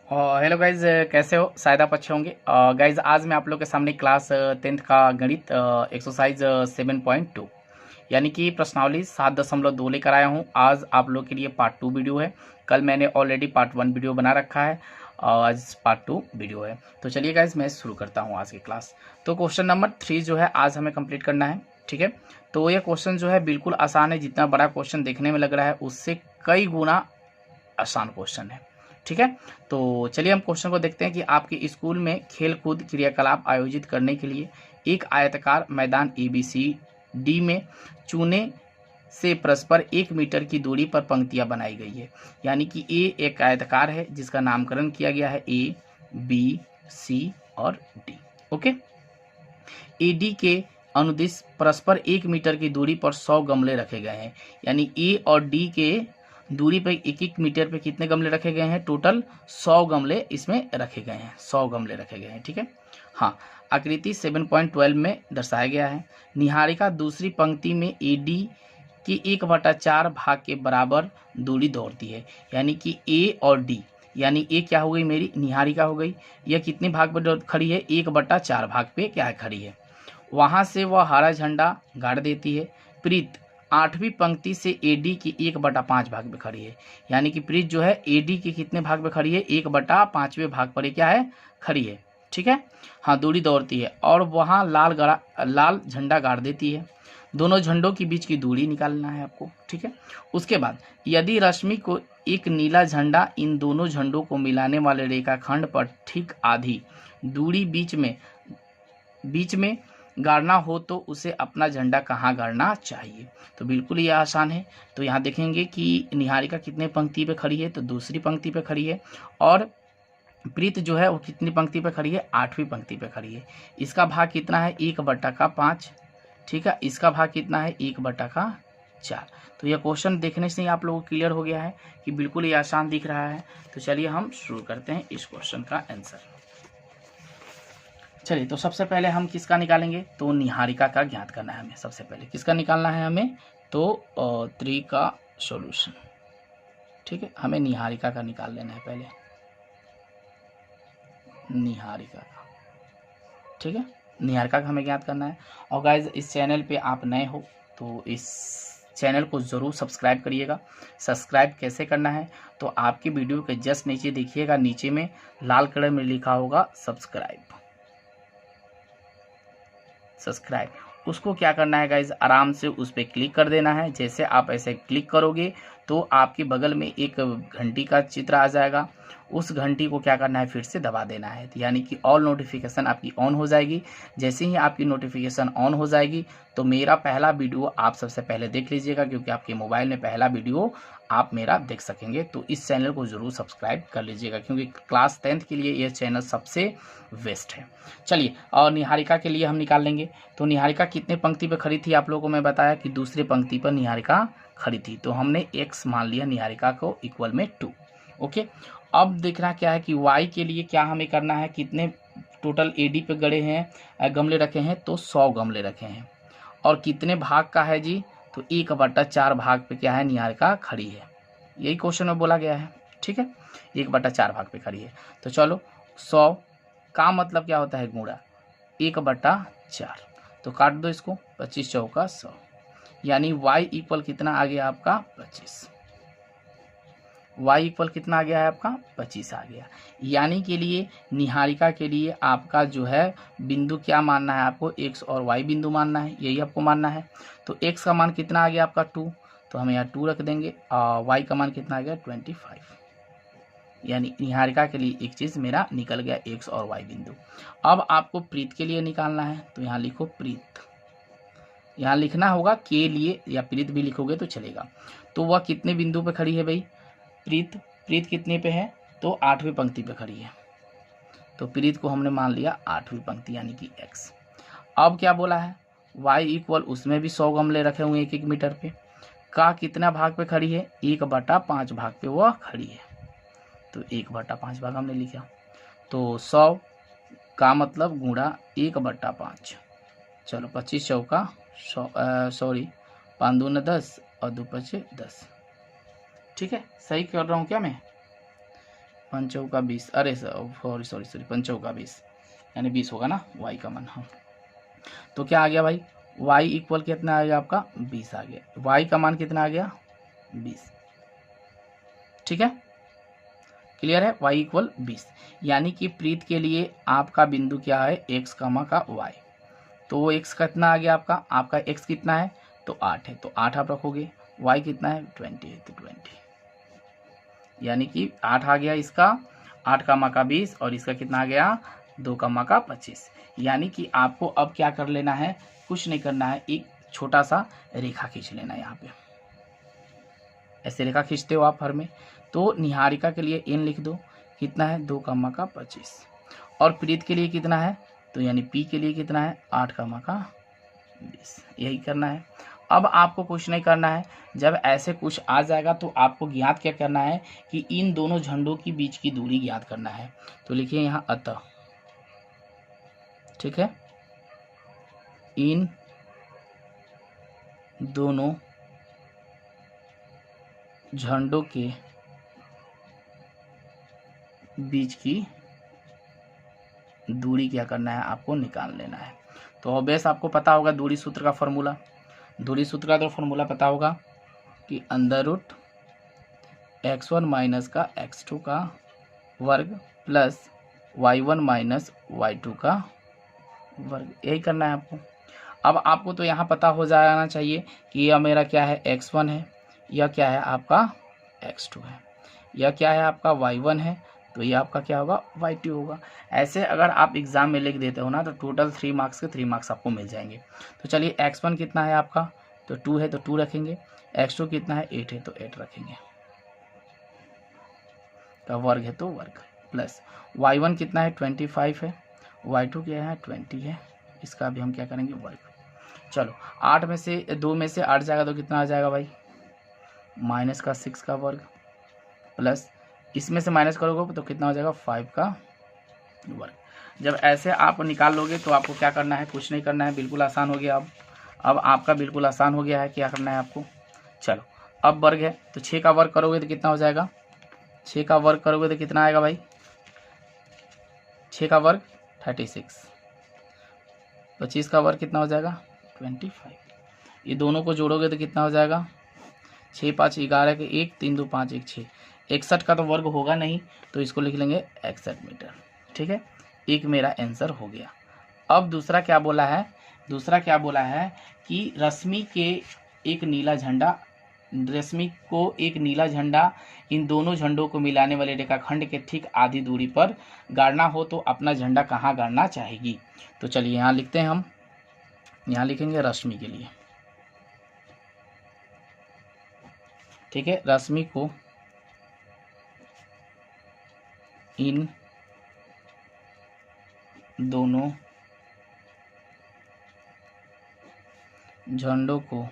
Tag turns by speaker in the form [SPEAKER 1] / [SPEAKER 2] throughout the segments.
[SPEAKER 1] Hello guys, कैसे हो? शायद आप अच्छे होंगे। गाइज आज मैं आप लोग के सामने क्लास 10th का गणित एक्सरसाइज 7.2 यानी कि प्रश्नावली 7.2 लेकर आया हूँ। आज आप लोग के लिए पार्ट 2 वीडियो है। कल मैंने ऑलरेडी पार्ट 1 वीडियो बना रखा है, आज पार्ट 2 वीडियो है। तो चलिए गाइज मैं शुरू करता हूँ आज की क्लास। तो क्वेश्चन नंबर 3 जो है आज हमें कंप्लीट करना है, ठीक है। तो यह क्वेश्चन जो है बिल्कुल आसान है, जितना बड़ा क्वेश्चन देखने में लग रहा है उससे कई गुना आसान क्वेश्चन है, ठीक है। तो चलिए हम क्वेश्चन को देखते हैं कि आपके स्कूल में खेल कूद क्रियाकलाप आयोजित करने के लिए एक आयताकार मैदान ABCD में चूने से परस्पर 1 मीटर की दूरी पर पंक्तियां बनाई गई है। यानी कि ए एक आयताकार है जिसका नामकरण किया गया है A, B, C और D। ओके। AD के अनुदिश परस्पर 1 मीटर की दूरी पर 100 गमले रखे गए हैं। यानी A और D के दूरी पे 1-1 मीटर पे कितने गमले रखे गए हैं? टोटल 100 गमले इसमें रखे गए हैं, 100 गमले रखे गए हैं, ठीक है। हाँ, आकृति 7.12 में दर्शाया गया है। निहारिका दूसरी पंक्ति में AD की 1/4 भाग के बराबर दूरी दौड़ती है। यानी कि A और D, यानी A क्या हो गई? मेरी निहारिका हो गई। यह कितने भाग पे खड़ी है? 1/4 भाग पे क्या है? खड़ी है। वहां से वह हरा झंडा गाड़ देती है। प्रीत 8वीं पंक्ति से AD की 1/5 भाग में खड़ी है। यानी कि प्रीत जो है AD की कितने भाग में खड़ी है? 1/5वें भाग पर क्या है? खड़ी है, ठीक है। हाँ, दूरी दौड़ती है और वहां लाल झंडा गाड़ देती है। दोनों झंडों के बीच की दूरी निकालना है आपको, ठीक है। उसके बाद यदि रश्मि को एक नीला झंडा इन दोनों झंडों को मिलाने वाले रेखाखंड पर ठीक आधी दूरी बीच में गाड़ना हो तो उसे अपना झंडा कहाँ गाड़ना चाहिए? तो बिल्कुल ये आसान है। तो यहाँ देखेंगे कि निहारिका कितने पंक्ति पे खड़ी है? तो दूसरी पंक्ति पे खड़ी है। और प्रीत जो है वो कितनी पंक्ति पे खड़ी है? 8वीं पंक्ति पे खड़ी है। इसका भाग कितना है? 1/5, ठीक है। इसका भाग कितना है? 1/4। तो यह क्वेश्चन देखने से ही आप लोगों को क्लियर हो गया है कि बिल्कुल ये आसान दिख रहा है। तो चलिए हम शुरू करते हैं इस क्वेश्चन का आंसर। चलिए, तो सबसे पहले हम किसका निकालेंगे? तो निहारिका का ज्ञात करना है हमें। सबसे पहले किसका निकालना है हमें? तो 3 का सॉल्यूशन, ठीक है। हमें निहारिका का निकाल लेना है पहले, निहारिका का, ठीक है। निहारिका का हमें ज्ञात करना है। और गाइज इस चैनल पे आप नए हो तो इस चैनल को ज़रूर सब्सक्राइब करिएगा। सब्सक्राइब कैसे करना है? तो आपकी वीडियो के जस्ट नीचे देखिएगा, नीचे में लाल कलर में लिखा होगा सब्सक्राइब। उसको क्या करना है गाइज? आराम से उस पर क्लिक कर देना है। जैसे आप ऐसे क्लिक करोगे तो आपके बगल में एक घंटी का चित्र आ जाएगा। उस घंटी को क्या करना है? फिर से दबा देना है। यानी कि ऑल नोटिफिकेशन आपकी ऑन हो जाएगी। जैसे ही आपकी नोटिफिकेशन ऑन हो जाएगी तो मेरा पहला वीडियो आप सबसे पहले देख लीजिएगा, क्योंकि आपके मोबाइल में पहला वीडियो आप मेरा देख सकेंगे। तो इस चैनल को ज़रूर सब्सक्राइब कर लीजिएगा, क्योंकि क्लास 10th के लिए यह चैनल सबसे बेस्ट है। चलिए, और निहारिका के लिए हम निकाल लेंगे। तो निहारिका कितने पंक्ति पे खड़ी थी? आप लोगों को मैं बताया कि दूसरी पंक्ति पर निहारिका खड़ी थी। तो हमने x मान लिया निहारिका को इक्वल में 2। ओके। अब देखना क्या है कि y के लिए क्या हमें करना है? कितने टोटल AD पे गड़े हैं, गमले रखे हैं? तो 100 गमले रखे हैं। और कितने भाग का है जी? तो 1/4 भाग पे क्या है? निहारिका खड़ी है। यही क्वेश्चन में बोला गया है, ठीक है। 1/4 भाग पे खड़ी है। तो चलो, 100 का मतलब क्या होता है? गुणा 1/4। तो काट दो इसको, 25 चौका 100। यानी y इक्वल कितना आ गया आपका? 25। y इक्वल कितना आ गया है आपका? 25 आ गया। यानी के लिए निहारिका के लिए आपका जो है बिंदु क्या मानना है? आपको x और y बिंदु मानना है, यही आपको मानना है। तो x का मान कितना आ गया आपका? 2। तो हम यहाँ 2 रख देंगे। और y का मान कितना आ गया? 25। यानी निहारिका के लिए एक चीज़ मेरा निकल गया, x और y बिंदु। अब आपको प्रीत के लिए निकालना है। तो यहाँ लिखो प्रीत, यहाँ लिखना होगा के लिए, या प्रीत भी लिखोगे तो चलेगा। तो वह कितने बिंदु पे खड़ी है भाई? प्रीत कितने पे है? तो 8वीं पंक्ति पे खड़ी है। तो प्रीत को हमने मान लिया 8वीं पंक्ति, यानी कि x। अब क्या बोला है? y इक्वल, उसमें भी 100 गमले रखे हुए 1-1 मीटर पे। का कितना भाग पे खड़ी है? 1/5 भाग पे वह खड़ी है। तो 1/5 भाग हमने लिखा। तो 100 का मतलब गुणा 1/5। चलो, 25 चौका 5 दूना 10 और 2 5 10। ठीक है, सही कर रहा हूँ क्या मैं? 5 का 20, अरे सॉरी सॉरी सॉरी, 5 का 20 यानी 20 होगा ना y का मान। हाँ, तो क्या आ गया भाई, y इक्वल कितना आ गया आपका 20 आ गया, y का मान कितना आ गया 20। ठीक है, क्लियर है, y इक्वल 20, यानी कि प्रीत के लिए आपका बिंदु क्या है x कमा का y। तो वो x कितना आ गया आपका x कितना है तो 8 है, तो 8 आप रखोगे, y कितना है 20 है तो 20, यानी कि 8 आ गया इसका, 8 कमा का 20 और इसका कितना आ गया 2 कमा का 25। यानी कि आपको अब क्या कर लेना है, कुछ नहीं करना है, एक छोटा सा रेखा खींच लेना है। यहाँ पे ऐसे रेखा खींचते हो आप हर में, तो निहारिका के लिए n लिख दो, कितना है 2 कमा का 25, और प्रीत के लिए कितना है तो यानी p के लिए कितना है 8 कमा का 20, यही करना है। अब आपको कुछ नहीं करना है, जब ऐसे कुछ आ जाएगा तो आपको ज्ञात क्या करना है कि इन दोनों झंडों के बीच की दूरी ज्ञात करना है। तो लिखिए यहाँ अतः, ठीक है, इन दोनों झंडों के बीच की दूरी क्या करना है आपको निकाल लेना है। तो ऑब्वियस आपको पता होगा दूरी सूत्र का फॉर्मूला, दूरी सूत्र का तो फॉर्मूला पता होगा कि अंडर रूट x1 माइनस का x2 का वर्ग प्लस y1 माइनस y2 का वर्ग, यही करना है आपको। अब आपको तो यहाँ पता हो जाना चाहिए कि यह मेरा क्या है x1 है, यह क्या है आपका x2 है, यह क्या है आपका y1 है, तो ये आपका क्या होगा y2 होगा। ऐसे अगर आप एग्जाम में लिख देते हो ना तो टोटल 3 मार्क्स के 3 मार्क्स आपको मिल जाएंगे। तो चलिए x1 कितना है आपका तो 2 है तो 2 रखेंगे, x2 कितना है 8 है तो 8 रखेंगे, का वर्ग है तो वर्ग, प्लस y1 कितना है 25 है, y2 क्या है 20 है, इसका भी हम क्या करेंगे वर्ग। चलो 8 में से 2 में से 8 जाएगा तो कितना आ जाएगा भाई माइनस का 6 का वर्ग, प्लस इसमें से माइनस करोगे तो कितना हो जाएगा 5 का वर्ग। जब ऐसे आप निकाल लोगे तो आपको क्या करना है, कुछ नहीं करना है, बिल्कुल आसान हो गया। अब आपका बिल्कुल आसान हो गया है, क्या करना है आपको, चलो अब वर्ग है तो 6 का वर्ग करोगे तो कितना हो जाएगा, 6 का वर्ग करोगे तो कितना आएगा भाई 6 का वर्ग 36, 25 का वर्ग कितना हो जाएगा 25, ये दोनों को जोड़ोगे तो कितना हो जाएगा 6 5 11 के 1 3 2 5 1 6, 61 का तो वर्ग होगा नहीं तो इसको लिख लेंगे 61 मीटर। ठीक है, एक मेरा आंसर हो गया। अब दूसरा क्या बोला है, दूसरा क्या बोला है कि रश्मि के एक नीला झंडा, रश्मि को एक नीला झंडा इन दोनों झंडों को मिलाने वाले रेखाखंड के ठीक आधी दूरी पर गाड़ना हो तो अपना झंडा कहाँ गाड़ना चाहेगी। तो चलिए यहाँ लिखते हैं, हम यहाँ लिखेंगे रश्मि के लिए। ठीक है, रश्मि को इन दोनों झंडों को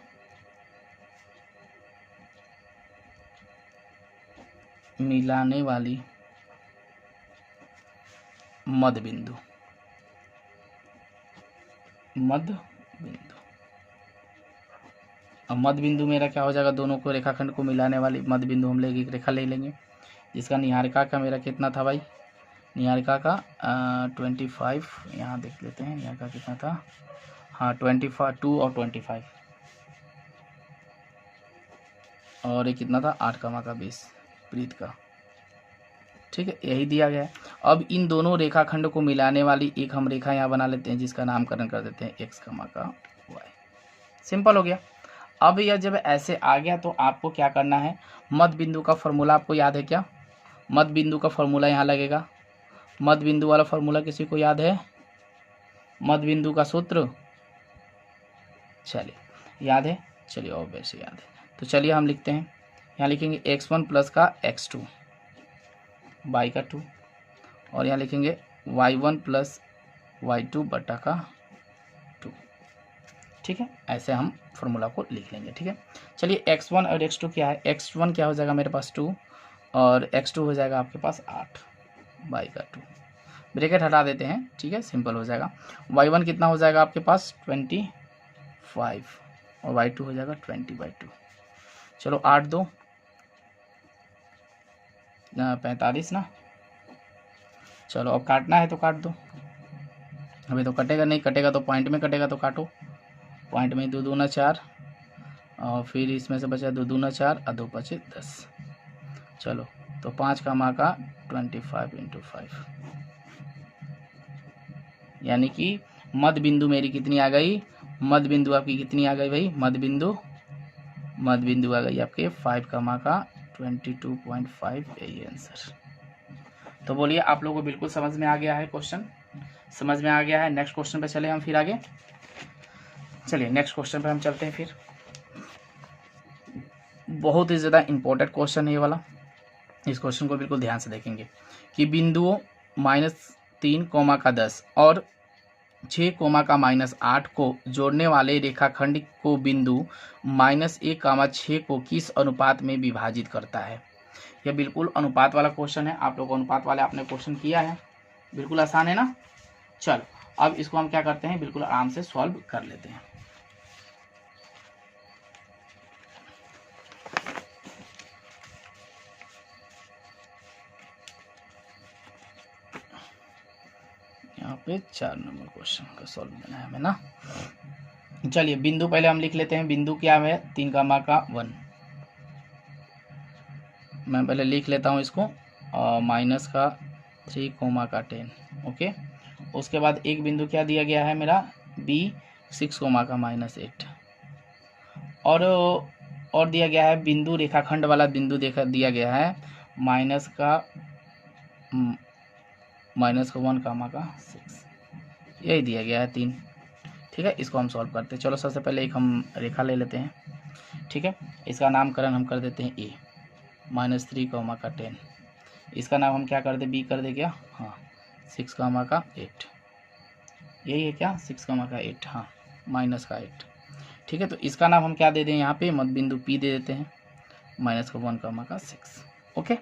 [SPEAKER 1] मिलाने वाली मध्य बिंदु, मध्य बिंदु, अब मध्य बिंदु मेरा क्या हो जाएगा, दोनों को रेखाखंड को मिलाने वाली मध्य बिंदु हम लेंगे, एक रेखा ले लेंगे जिसका निहारिका का मेरा कितना था भाई, निहारिका का 25, यहाँ देख लेते हैं निहारिका कितना था, हाँ 25 2 और 25, और ये कितना था 8 कमा का 20 प्रीत का। ठीक है, यही दिया गया है। अब इन दोनों रेखाखंड को मिलाने वाली एक हम रेखा यहाँ बना लेते हैं जिसका नामकरण कर देते हैं x कमा का y। सिंपल हो गया। अब यह जब ऐसे आ गया तो आपको क्या करना है, मध्य बिंदु का फॉर्मूला आपको याद है क्या, मध्य बिंदु का फॉर्मूला यहाँ लगेगा, मध्य बिंदु वाला फॉर्मूला किसी को याद है, मध्य बिंदु का सूत्र चलिए याद है, चलिए ऑब्वियसली याद है। तो चलिए हम लिखते हैं, यहाँ लिखेंगे x1 प्लस का x2 y का 2, और यहाँ लिखेंगे y1 प्लस y2 बटा का 2। ठीक है, ऐसे हम फॉर्मूला को लिख लेंगे। ठीक है, चलिए x1 और x2 क्या है, x1 क्या हो जाएगा मेरे पास 2 और x2 हो जाएगा आपके पास 8 y का 2, ब्रैकेट हटा देते हैं। ठीक है, सिंपल हो जाएगा। y1 कितना हो जाएगा आपके पास 25 और y2 हो जाएगा 20/2। चलो 8 2 45 ना, चलो अब काटना है तो काट दो, अभी तो कटेगा नहीं, कटेगा तो पॉइंट में कटेगा, तो काटो। पॉइंट में 2 दूना 4 और फिर इसमें से बचा 2 दूना 4 और 2 बचे 10। चलो तो 5 का माँ का 25 × 5, यानी कि मध्य बिंदु मेरी कितनी आ गई, मध्य बिंदु आपकी कितनी आ गई भाई, मध्य बिंदु आ गई आपके 5 का माँ का 22.5, यही आंसर। तो बोलिए आप लोगों को बिल्कुल समझ में आ गया है, क्वेश्चन समझ में आ गया है। नेक्स्ट क्वेश्चन पे चले हम फिर आगे, चलिए नेक्स्ट क्वेश्चन पे हम चलते हैं फिर। बहुत ही ज़्यादा इंपॉर्टेंट क्वेश्चन है ये वाला, इस क्वेश्चन को बिल्कुल ध्यान से देखेंगे कि बिंदुओं -3, 10 और 6, -8 को जोड़ने वाले रेखाखंड को बिंदु -1, 6 को किस अनुपात में विभाजित करता है। यह बिल्कुल अनुपात वाला क्वेश्चन है, आप लोग अनुपात वाले आपने क्वेश्चन किया है, बिल्कुल आसान है ना। चलो अब इसको हम क्या करते हैं, बिल्कुल आराम से सॉल्व कर लेते हैं। यहाँ पे 4 नंबर क्वेश्चन का सॉल्व देना है हमें ना। चलिए बिंदु पहले हम लिख लेते हैं, बिंदु क्या है 3, 1, मैं पहले लिख लेता हूँ इसको, -3, 10, ओके। उसके बाद एक बिंदु क्या दिया गया है मेरा, B 6, -8 और दिया गया है बिंदु रेखाखंड वाला बिंदु दिया गया है -1, 6, यही दिया गया है 3। ठीक है, इसको हम सॉल्व करते हैं। चलो सबसे पहले एक हम रेखा ले लेते हैं, ठीक है। इसका नामकरण हम कर देते हैं A, -3, 10। इसका नाम हम क्या कर दे, B कर दे क्या, हाँ 6, 8, यही है क्या 6, 8, हाँ -8। ठीक है, तो इसका नाम हम क्या दे दें यहाँ पे, मध्य बिंदु P दे देते हैं, -1, 6, ओके।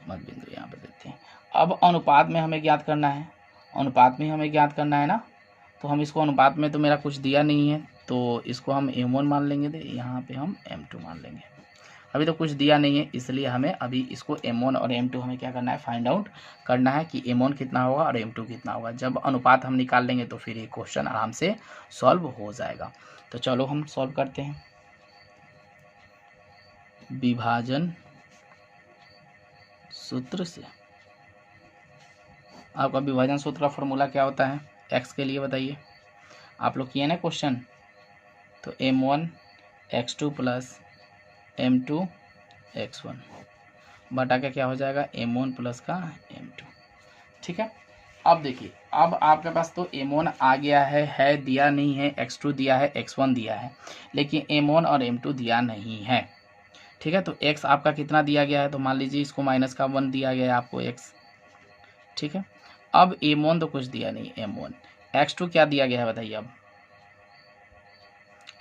[SPEAKER 1] मध्य बिंदु यहाँ पे देते हैं। अब अनुपात में हमें ज्ञात करना है, अनुपात में हमें ज्ञात करना है ना, तो हम इसको अनुपात में तो मेरा कुछ दिया नहीं है, तो इसको हम M1 मान लेंगे, तो यहाँ पे हम M2 मान लेंगे। अभी तो कुछ दिया नहीं है, इसलिए हमें अभी इसको M1 और M2 हमें क्या करना है, फाइंड आउट करना है कि M1 कितना होगा और M2 कितना होगा। जब अनुपात हम निकाल लेंगे तो फिर ये क्वेश्चन आराम से सॉल्व हो जाएगा। तो चलो हम सॉल्व करते हैं। विभाजन सूत्र से, आपका विभाजन सूत्र का फॉर्मूला क्या होता है, x के लिए बताइए, आप लोग किए ना क्वेश्चन, तो M1 x2 plus M2 x1 बटा के क्या हो जाएगा, M1 प्लस का M2। ठीक है, अब देखिए, अब आपके पास तो M1 आ गया है दिया नहीं है, x2 दिया है, x1 दिया है, लेकिन M1 और M2 दिया नहीं है। ठीक है, तो x आपका कितना दिया गया है, तो मान लीजिए इसको -1 दिया गया है आपको x। ठीक है, अब M1 तो कुछ दिया नहीं, M1 x2 क्या दिया गया है बताइए। अब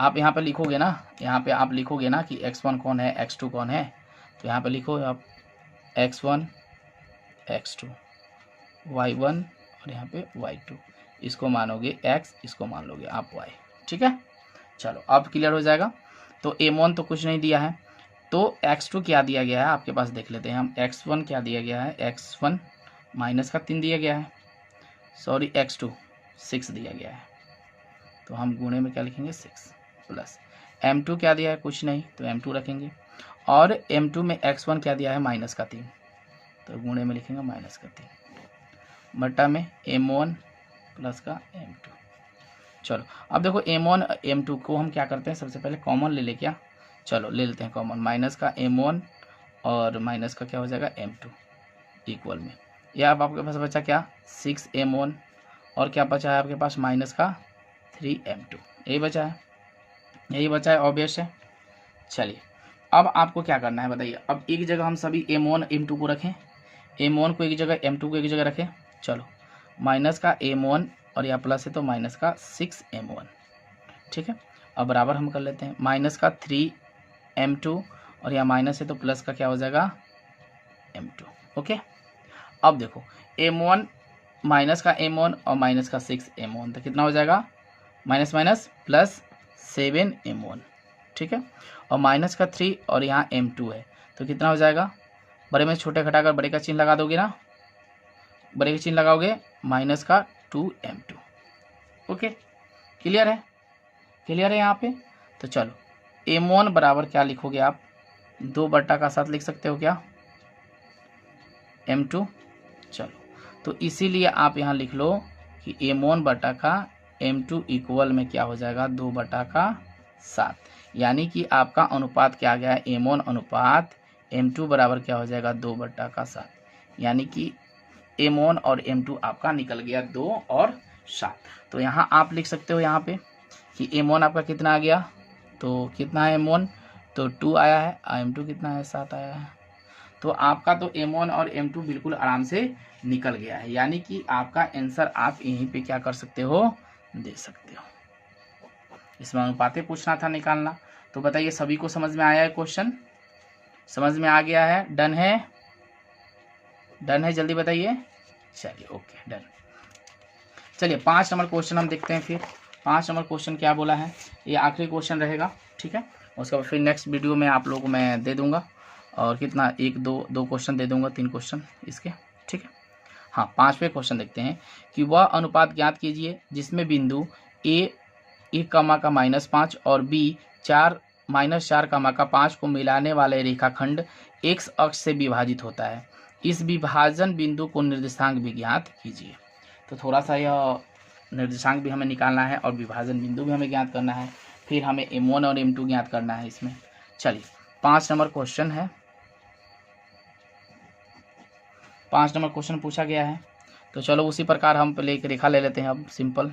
[SPEAKER 1] आप यहाँ पे लिखोगे ना, यहाँ पे आप लिखोगे ना कि x1 कौन है, x2 कौन है, तो यहाँ पे लिखो आप x1 x2 y1 और यहाँ पे y2, इसको मानोगे x, इसको मान लोगे आप y। ठीक है, चलो अब क्लियर हो जाएगा। तो M1 तो कुछ नहीं दिया है, तो x2 क्या दिया गया है आपके पास देख लेते हैं हम। x1 क्या दिया गया है, x1 -3 दिया गया है, सॉरी x2 6 दिया गया है, तो हम गुणे में क्या लिखेंगे 6 प्लस M2 क्या दिया है, कुछ नहीं, तो M2 रखेंगे, और M2 में x1 क्या दिया है -3, तो गुणे में लिखेंगे -3 बटा में M1 प्लस का M2। चलो अब देखो M1 M2 को हम क्या करते हैं, सबसे पहले कॉमन ले ले क्या, चलो ले लेते हैं कॉमन, माइनस का M1 और माइनस का क्या हो जाएगा M2 इक्वल में, यह अब आपके पास बचा क्या 6M1 और क्या बचा है आपके पास माइनस का 3M2, यही बचा है, यही बचा है, ऑब्वियस है। चलिए अब आपको क्या करना है बताइए, अब एक जगह हम सभी M1 M2 को रखें, M1 को एक जगह M2 को एक जगह रखें। चलो माइनस का M1 और या प्लस है तो माइनस का 6M1। ठीक है, अब बराबर हम कर लेते हैं, माइनस का 3M2 और या माइनस है तो प्लस का क्या हो जाएगा M2। ओके, अब देखो M1 माइनस का M1 और माइनस का 6M1, तो कितना हो जाएगा माइनस माइनस प्लस 7M1। ठीक है, और माइनस का 3 और यहाँ M2 है, तो कितना हो जाएगा, बड़े में छोटे घटाकर बड़े का चिन्ह लगा दोगे ना, ब्रेक चिन्ह लगाओगे माइनस का 2m2। ओके, क्लियर है, क्लियर है यहाँ पे। तो चलो m1 बराबर क्या लिखोगे आप, 2/7 लिख सकते हो क्या, m2। चलो तो इसीलिए आप यहाँ लिख लो कि m1/m2 इक्वल में क्या हो जाएगा, 2/7, यानी कि आपका अनुपात क्या आ गया है, m1 अनुपात m2 बराबर क्या हो जाएगा, 2/7, यानी कि m1 और m2 आपका निकल गया 2 और 7। तो यहाँ आप लिख सकते हो यहाँ पे कि m1 आपका कितना आ गया, तो कितना है m1, तो 2 आया है, m2 कितना है, 7 आया है। तो आपका तो m1 और m2 बिल्कुल आराम से निकल गया है, यानी कि आपका आंसर आप यहीं पे क्या कर सकते हो, दे सकते हो। इसमें अनुपातें पूछना था निकालना। तो बताइए सभी को समझ में आया है, क्वेश्चन समझ में आ गया है, डन है, डन है, जल्दी बताइए। चलिए ओके डन। चलिए 5 नंबर क्वेश्चन हम देखते हैं फिर। 5 नंबर क्वेश्चन क्या बोला है, ये आखिरी क्वेश्चन रहेगा, ठीक है। उसके बाद फिर नेक्स्ट वीडियो में आप लोगों को मैं दे दूंगा, और कितना, 1 2 क्वेश्चन दे दूंगा, 3 क्वेश्चन इसके, ठीक है। हाँ 5वें क्वेश्चन देखते हैं कि वह अनुपात ज्ञात कीजिए जिसमें बिंदु ए 1, और बी 4 -4, 5 को मिलाने वाले रेखाखंड एक्स अक्ष से विभाजित होता है। इस विभाजन बिंदु को निर्देशांक भी ज्ञात कीजिए। तो थोड़ा सा यह निर्देशांक भी हमें निकालना है और विभाजन बिंदु भी हमें ज्ञात करना है, फिर हमें m1 और m2 ज्ञात करना है इसमें। चलिए 5 नंबर क्वेश्चन है, 5 नंबर क्वेश्चन पूछा गया है। तो चलो उसी प्रकार हम पहले एक रेखा ले लेते हैं अब, सिंपल,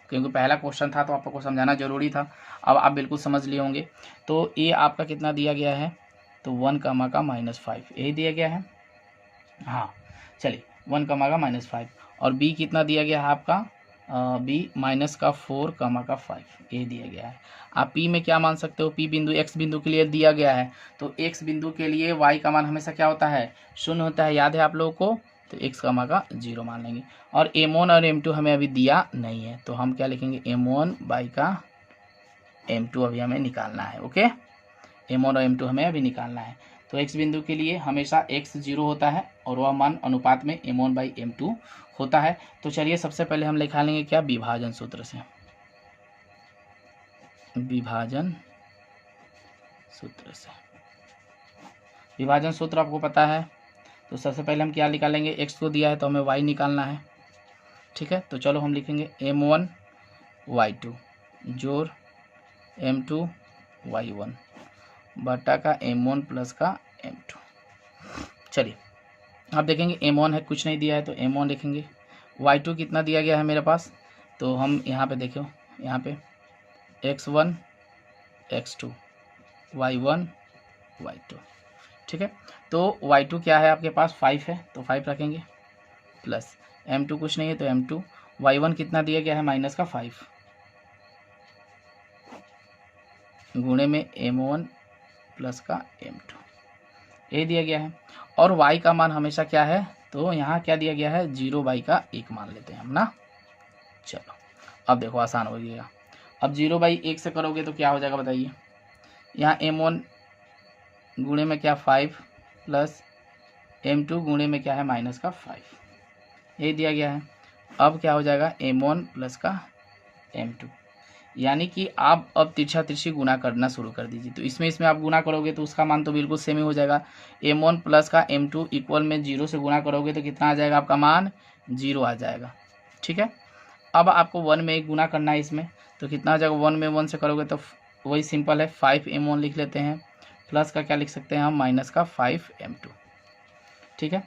[SPEAKER 1] क्योंकि पहला क्वेश्चन था तो आपको समझाना जरूरी था। अब आप बिल्कुल समझ लिए होंगे। तो ए आपका कितना दिया गया है, तो 1, -5 यही दिया गया है। हाँ चलिए 1, -5, और बी कितना दिया गया है आपका, बी -4, 5 ये दिया गया है। आप पी में क्या मान सकते हो, पी बिंदु एक्स बिंदु के लिए दिया गया है, तो एक्स बिंदु के लिए वाई का मान हमेशा क्या होता है, 0 होता है, याद है आप लोगों को। तो एक्स का 0 मान लेंगे। और m1 और m2 हमें अभी दिया नहीं है, तो हम क्या लिखेंगे, m1 बाई का m2 अभी हमें निकालना है। ओके, m1 और m2 हमें अभी निकालना है। तो x बिंदु के लिए हमेशा x 0 होता है और वह मान अनुपात में m1 बाई m2 होता है। तो चलिए सबसे पहले हम लिखा लेंगे क्या, विभाजन सूत्र से, विभाजन सूत्र से। विभाजन सूत्र आपको पता है, तो सबसे पहले हम क्या निकालेंगे, x को दिया है तो हमें y निकालना है, ठीक है। तो चलो हम लिखेंगे m1 y2 जोड़ m2 y1 बटा का m1 प्लस का m2। चलिए आप देखेंगे m1 है, कुछ नहीं दिया है, तो m1 लिखेंगे। y2 कितना दिया गया है मेरे पास, तो हम यहाँ पे देखो, यहाँ पे x1 x2 y1 y2, ठीक है। तो y2 क्या है आपके पास, 5 है, तो 5 रखेंगे, प्लस m2 कुछ नहीं है तो m2, y1 कितना दिया गया है, -5 गुणे में m1 प्लस का m2 ये दिया गया है। और y का मान हमेशा क्या है, तो यहाँ क्या दिया गया है, 0/1 मान लेते हैं हम ना। चलो अब देखो आसान हो गया। अब 0/1 से करोगे तो क्या हो जाएगा बताइए, यहाँ m1 गुणे में क्या 5 प्लस m2 गुणे में क्या है -5 ये दिया गया है। अब क्या हो जाएगा, m1 प्लस का m2, यानी कि आप अब तिरछा तिरछी गुना करना शुरू कर दीजिए। तो इसमें आप गुना करोगे तो उसका मान तो बिल्कुल सेम ही हो जाएगा। m1 प्लस का m2 इक्वल में 0 से गुना करोगे तो कितना आ जाएगा, आपका मान 0 आ जाएगा, ठीक है। अब आपको 1 में एक गुना करना है इसमें, तो कितना आ जाएगा, 1 में 1 से करोगे तो वही सिंपल है, 5m1 लिख लेते हैं, प्लस का क्या लिख सकते हैं हम, माइनस का 5m2, ठीक है।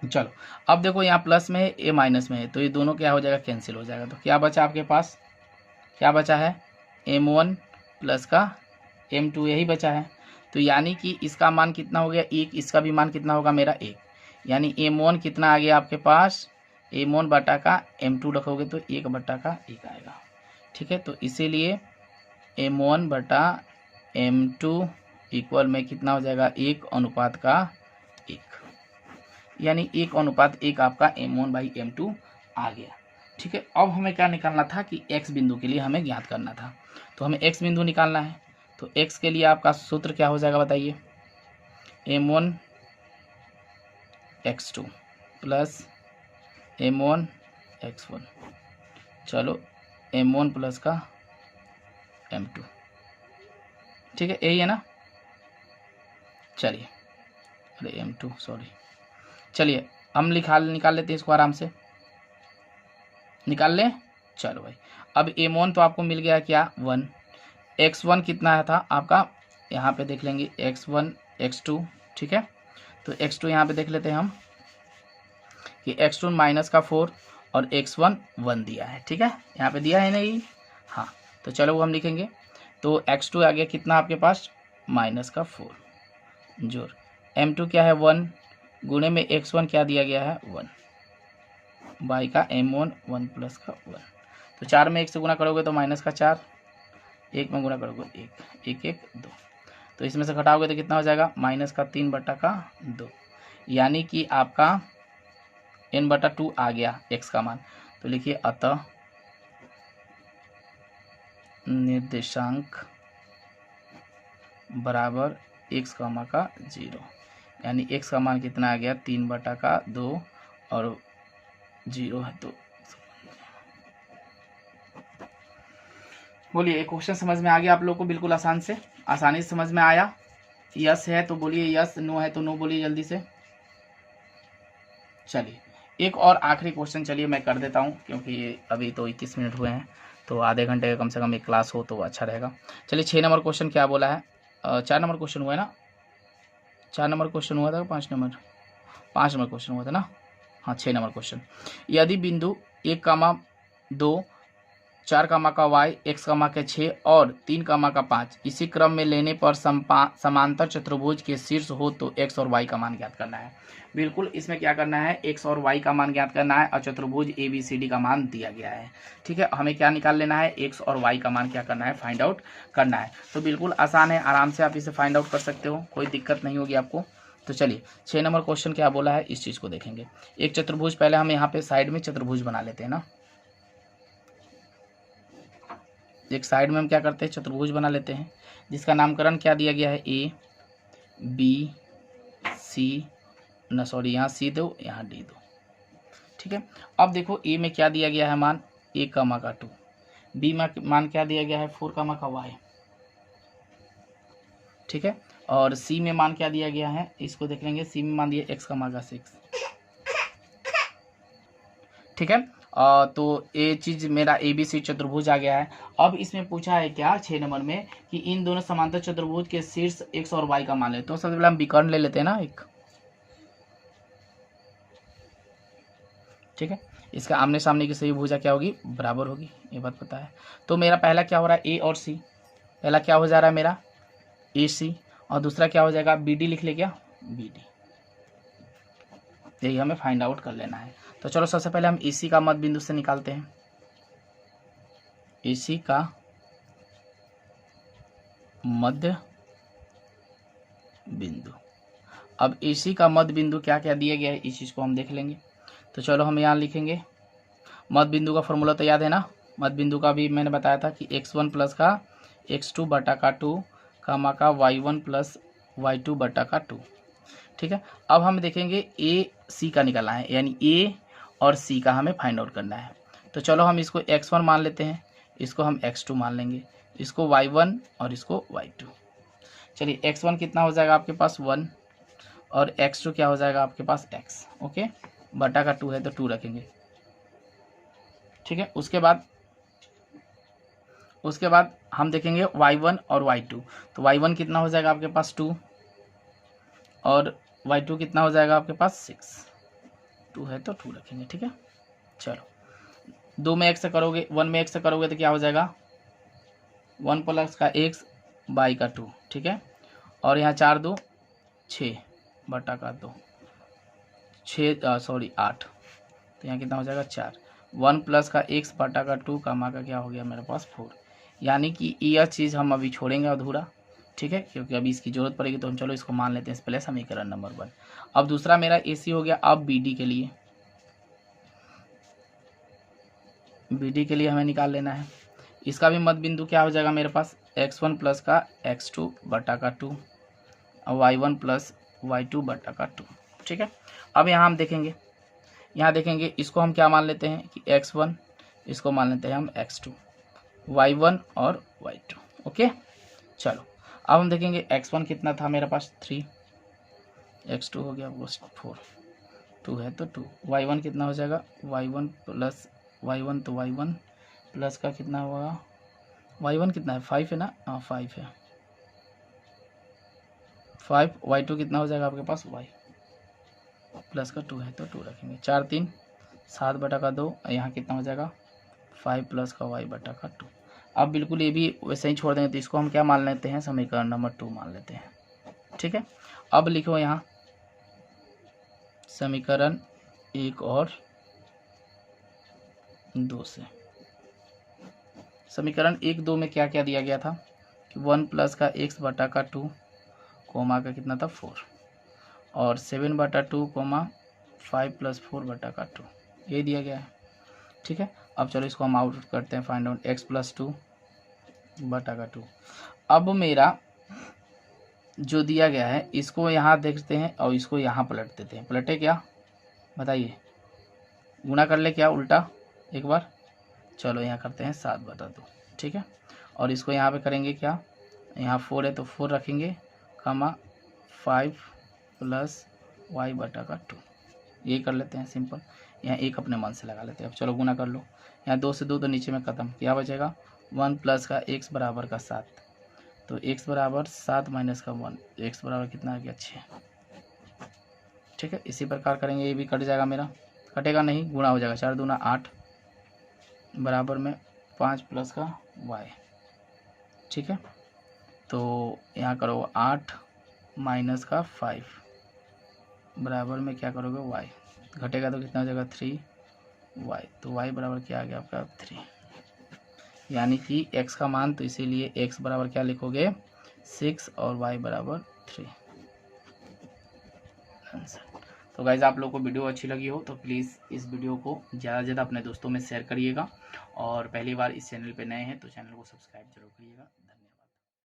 [SPEAKER 1] चलो अब देखो यहाँ प्लस में है, ये माइनस में है, तो ये दोनों क्या हो जाएगा, कैंसिल हो जाएगा। तो क्या बचा आपके पास, क्या बचा है, m1 प्लस का m2 यही बचा है। तो यानी कि इसका मान कितना हो गया, 1, इसका भी मान कितना होगा मेरा 1, यानी m1 कितना आ गया आपके पास, m1 बटा का m2 रखोगे तो 1/1 आएगा, ठीक है। तो इसीलिए m1 बटा m2 इक्वल में कितना हो जाएगा, 1:1, यानी 1:1 आपका m1/m2 आ गया, ठीक है। अब हमें क्या निकालना था कि x बिंदु के लिए हमें ज्ञात करना था, तो हमें x बिंदु निकालना है। तो x के लिए आपका सूत्र क्या हो जाएगा बताइए, m1 x2 plus m1 x1, चलो m1 प्लस का m2, ठीक है, यही है ना। चलिए, अरे m2 सॉरी, चलिए हम निकाल लेते हैं इसको आराम से, निकाल लें। चलो भाई, अब m1 तो आपको मिल गया क्या 1, x1 कितना था आपका, यहाँ पे देख लेंगे x1 x2, ठीक है। तो x2 यहाँ पे देख लेते हैं हम कि x2 माइनस का 4 और x1 1 दिया है, ठीक है, यहाँ पे दिया है नहीं, हाँ, तो चलो वो हम लिखेंगे। तो x2 आ गया कितना आपके पास माइनस का 4 जोड़ m2 क्या है 1 गुणे में x1 क्या दिया गया है 1 बाई का m1 1 प्लस का 1। तो 4 में 1 से गुना करोगे तो माइनस का 4, 1 में गुना करोगे 1, 1 1 2, तो इसमें से घटाओगे तो कितना हो जाएगा माइनस का 3 बटा का 2, यानी कि आपका n बटा 2 आ गया x का मान। तो लिखिए अतः निर्देशांक बराबर x कामा का 0, यानी x का मान कितना आ गया 3 बटा का 2 और 0 है। तो बोलिए एक क्वेश्चन समझ में आ गया आप लोग को, बिल्कुल आसानी से समझ में आया। यस है तो बोलिए यस, नो है तो नो बोलिए जल्दी से। चलिए एक और आखिरी क्वेश्चन चलिए मैं कर देता हूँ, क्योंकि अभी तो 21 मिनट हुए हैं, तो आधे घंटे का कम से कम एक क्लास हो तो अच्छा रहेगा। चलिए 6 नंबर क्वेश्चन क्या बोला है, 4 नंबर क्वेश्चन हुआ है ना, 4 नंबर क्वेश्चन हुआ था, 5 नंबर क्वेश्चन हुआ था ना, हाँ 6 नंबर क्वेश्चन। यदि बिंदु 1 कामा 2 4 कामा का y x कामा के 6 और 3 कामा का 5 इसी क्रम में लेने पर समांतर चतुर्भुज के शीर्ष हो तो x और y का मान ज्ञात करना है। बिल्कुल इसमें क्या करना है, x और y का मान ज्ञात करना है और चतुर्भुज ABCD का मान दिया गया है, ठीक है। हमें क्या निकाल लेना है, x और y का मान क्या करना है, फाइंड आउट करना है। तो बिल्कुल आसान है, आराम से आप इसे फाइंड आउट कर सकते हो, कोई दिक्कत नहीं होगी आपको। तो चलिए 6 नंबर क्वेश्चन क्या बोला है इस चीज़ को देखेंगे। एक चतुर्भुज, पहले हम यहाँ पे साइड में चतुर्भुज बना लेते हैं ना, एक साइड में हम क्या करते हैं चतुर्भुज बना लेते हैं, जिसका नामकरण क्या दिया गया है A B C, ना सॉरी यहाँ C दो यहाँ D दो, ठीक है। अब देखो A में क्या दिया गया है मान A कामा का 2, B में मान क्या दिया गया है 4 कामा का y, ठीक है, और C में मान क्या दिया गया है, इसको देख लेंगे, C में मान दिया x कामा का 6, ठीक है। तो ये चीज़ मेरा ABC चतुर्भुज आ गया है। अब इसमें पूछा है क्या 6 नंबर में कि इन दोनों समांतर चतुर्भुज के शीर्ष x और y का मान ले। तो सबसे पहले हम विकर्ण ले लेते हैं ना एक, ठीक है, इसका आमने सामने की सही भुजा क्या होगी बराबर होगी, ये बात पता है। तो मेरा पहला क्या हो रहा है A और C, पहला क्या हो जा रहा है मेरा AC और दूसरा क्या हो जाएगा BD, लिख ले क्या BD, यही हमें फाइंड आउट कर लेना है। तो चलो सबसे पहले हम AC का मध्य बिंदु से निकालते हैं, AC का मध्य बिंदु। अब AC का मध्य बिंदु क्या क्या दिया गया है इस चीज़ को हम देख लेंगे। तो चलो हम यहाँ लिखेंगे, मध्य बिंदु का फॉर्मूला तो याद है ना, मध्य बिंदु का भी मैंने बताया था कि x1 प्लस का x2 बटा का 2 कामा का y1 प्लस y2 बटा का 2, ठीक है। अब हम देखेंगे AC का निकालना है, यानी A और C का हमें फाइंड आउट करना है। तो चलो हम इसको x1 मान लेते हैं, इसको हम x2 मान लेंगे, इसको y1 और इसको y2। चलिए x1 कितना हो जाएगा आपके पास 1 और x2 क्या हो जाएगा आपके पास x, ओके, बटा का 2 है तो 2 रखेंगे, ठीक है। उसके बाद हम देखेंगे y1 और y2। तो y1 कितना हो जाएगा आपके पास 2 और y2 कितना हो जाएगा आपके पास 6, 2 है तो 2 रखेंगे, ठीक है। चलो 2 में 1 से करोगे, 1 में 1 से करोगे तो क्या हो जाएगा 1 प्लस का x बाई का 2, ठीक है, और यहाँ 4 2 6 बटा का 2 8, तो यहाँ कितना हो जाएगा 4, 1 प्लस का x बटा का 2 कामा का क्या हो गया मेरे पास 4, यानी कि यह चीज़ हम अभी छोड़ेंगे अधूरा, ठीक है, क्योंकि अभी इसकी जरूरत पड़ेगी। तो हम चलो इसको मान लेते हैं पहले समीकरण नंबर 1। अब दूसरा मेरा AC हो गया। अब BD के लिए हमें निकाल लेना है, इसका भी मध्य बिंदु क्या हो जाएगा मेरे पास x1 प्लस का x2 बटा का 2 और y1 प्लस y2 बटा का 2, ठीक है। अब यहाँ हम देखेंगे यहाँ देखेंगे इसको हम क्या मान लेते हैं कि x1, इसको मान लेते हैं हम x2, y1 और y2। ओके, चलो अब हम देखेंगे x1 कितना था मेरे पास 3, x2 हो गया वो 4, 2 है तो 2, y1 कितना हो जाएगा y1 प्लस y1 तो y1 प्लस का कितना होगा y1 कितना है 5 है ना, हाँ 5 है, 5, y2 कितना हो जाएगा आपके पास y प्लस का 2 है तो 2 रखेंगे, 4 3 7 बटा का 2, यहाँ कितना हो जाएगा 5 प्लस का y बटा का 2। अब बिल्कुल ये भी वैसे ही छोड़ देंगे तो इसको हम क्या मान लेते हैं, समीकरण नंबर 2 मान लेते हैं। ठीक है, अब लिखो यहाँ समीकरण 1 और 2 से। समीकरण 1 2 में क्या क्या दिया गया था कि 1 प्लस का x बटा का 2 कोमा का कितना था 4 और 7 बटा 2 कोमा 5 प्लस 4 बटा का 2, ये दिया गया है। ठीक है, अब चलो इसको हम आउट करते हैं, फाइंड आउट x प्लस 2 बटा का 2। अब मेरा जो दिया गया है इसको यहाँ देखते हैं और इसको यहाँ पलट देते हैं। पलटे क्या बताइए, गुणा कर ले क्या उल्टा एक बार, चलो यहाँ करते हैं 7 बटा 2। ठीक है, और इसको यहाँ पे करेंगे क्या, यहाँ 4 है तो 4 रखेंगे, कमा 5 प्लस y बटा का 2, ये कर लेते हैं सिंपल। यहाँ एक अपने मन से लगा लेते हैं। अब चलो गुना कर लो, यहाँ 2 से 2 तो नीचे में ख़त्म, क्या बचेगा 1 प्लस का x बराबर का 7, तो x बराबर 7 माइनस का 1, x बराबर कितना आ गया 6। ठीक है, इसी प्रकार करेंगे, ये भी कट जाएगा मेरा, कटेगा नहीं गुणा हो जाएगा, 4 दूना 8 बराबर में 5 प्लस का y। ठीक है, तो यहाँ करो 8 माइनस का 5 बराबर में क्या करोगे y, घटेगा तो कितना हो जाएगा 3y, तो y बराबर क्या आ गया आपका 3, यानी कि x का मान, तो इसीलिए x बराबर क्या लिखोगे 6 और y बराबर 3 आंसर। तो गाइज आप लोगों को वीडियो अच्छी लगी हो तो प्लीज़ इस वीडियो को ज़्यादा से ज़्यादा अपने दोस्तों में शेयर करिएगा, और पहली बार इस चैनल पे नए हैं तो चैनल को सब्सक्राइब जरूर करिएगा।